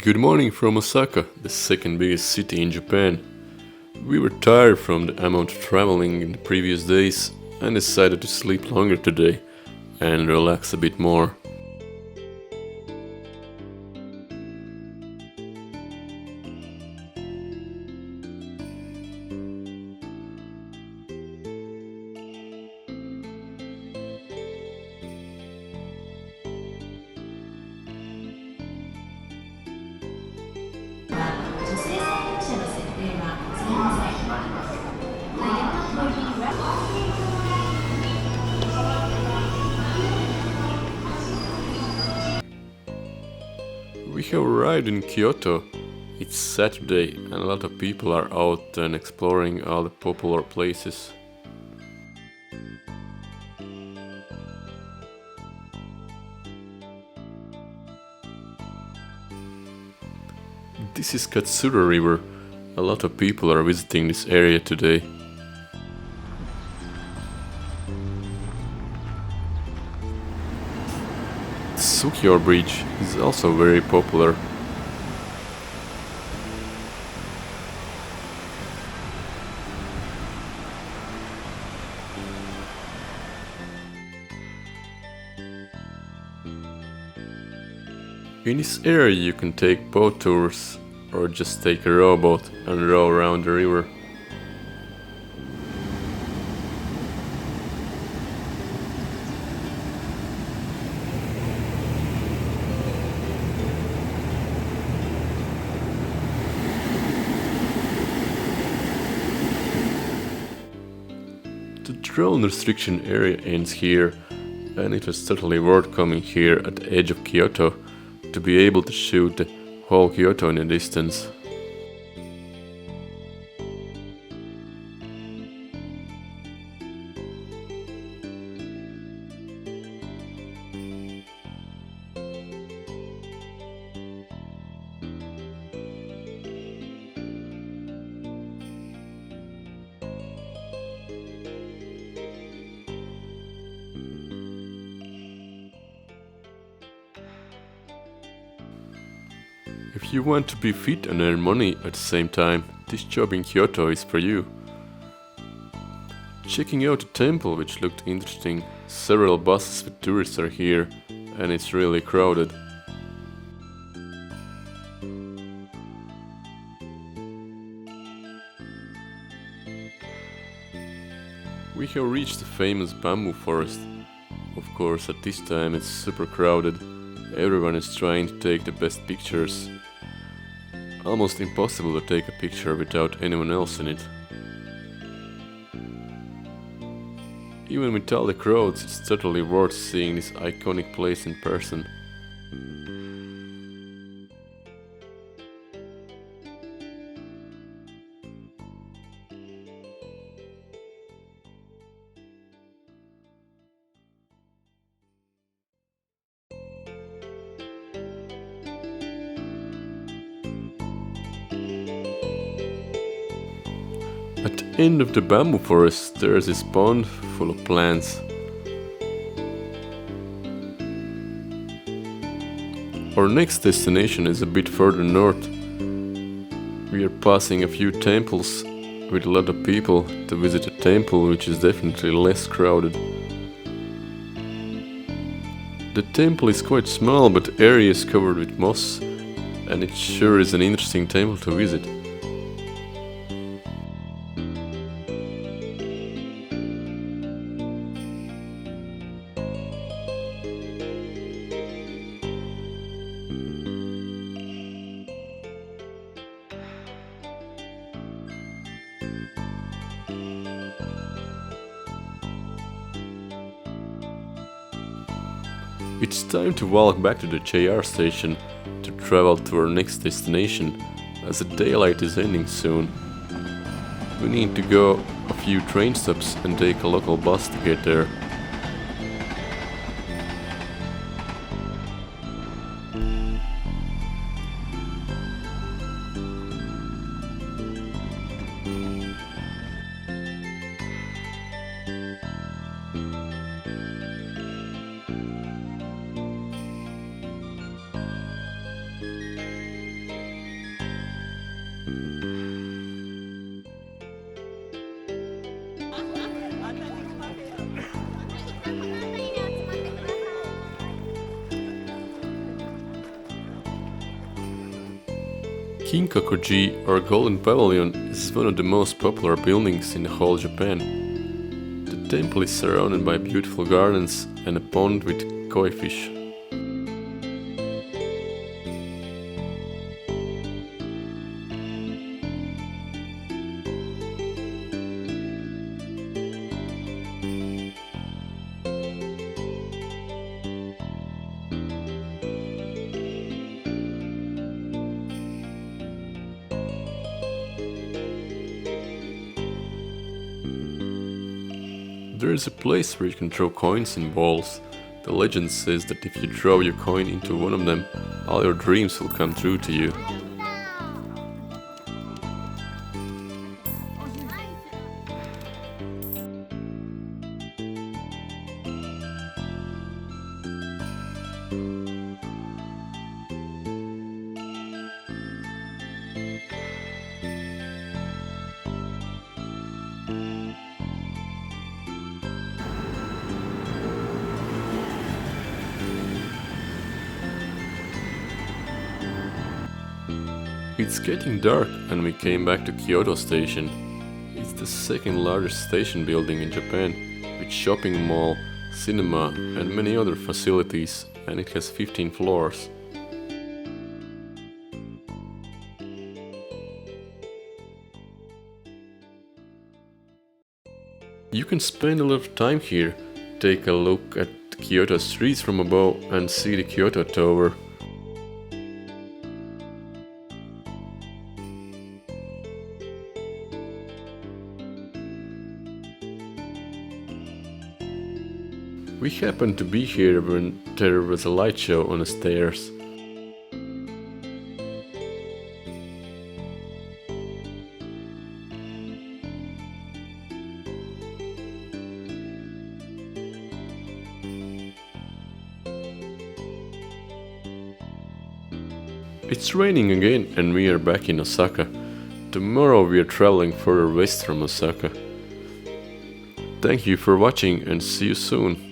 Good morning from Osaka, the second biggest city in Japan. We were tired from the amount of traveling in the previous days and decided to sleep longer today and relax a bit more. We have arrived in Kyoto. It's Saturday and a lot of people are out and exploring all the popular places. This is Katsura River. A lot of people are visiting this area today. Tsukyo Bridge is also very popular. In this area you can take boat tours or just take a rowboat and row around the river. The drone restriction area ends here, and it was totally worth coming here at the edge of Kyoto to be able to shoot the whole Kyoto in the distance. If you want to be fit and earn money at the same time, this job in Kyoto is for you. Checking out the temple, which looked interesting, several buses with tourists are here and it's really crowded. We have reached the famous bamboo forest. Of course, at this time it's super crowded. Everyone is trying to take the best pictures. Almost impossible to take a picture without anyone else in it. Even with all the crowds, it's totally worth seeing this iconic place in person. At the end of the bamboo forest there is this pond full of plants. Our next destination is a bit further north. We are passing a few temples with a lot of people to visit a temple which is definitely less crowded. The temple is quite small, but the area is covered with moss and it sure is an interesting temple to visit. It's time to walk back to the JR station to travel to our next destination, as the daylight is ending soon. We need to go a few train stops and take a local bus to get there. Kinkaku or Golden Pavilion is one of the most popular buildings in the whole Japan. The temple is surrounded by beautiful gardens and a pond with koi fish. There is a place where you can throw coins in balls. The legend says that if you throw your coin into one of them, all your dreams will come true to you. It's getting dark and we came back to Kyoto station. It's the second largest station building in Japan, with shopping mall, cinema and many other facilities, and it has 15 floors. You can spend a lot of time here, take a look at Kyoto streets from above and see the Kyoto Tower. We happened to be here when there was a light show on the stairs. It's raining again and we are back in Osaka. Tomorrow we are traveling further west from Osaka. Thank you for watching and see you soon.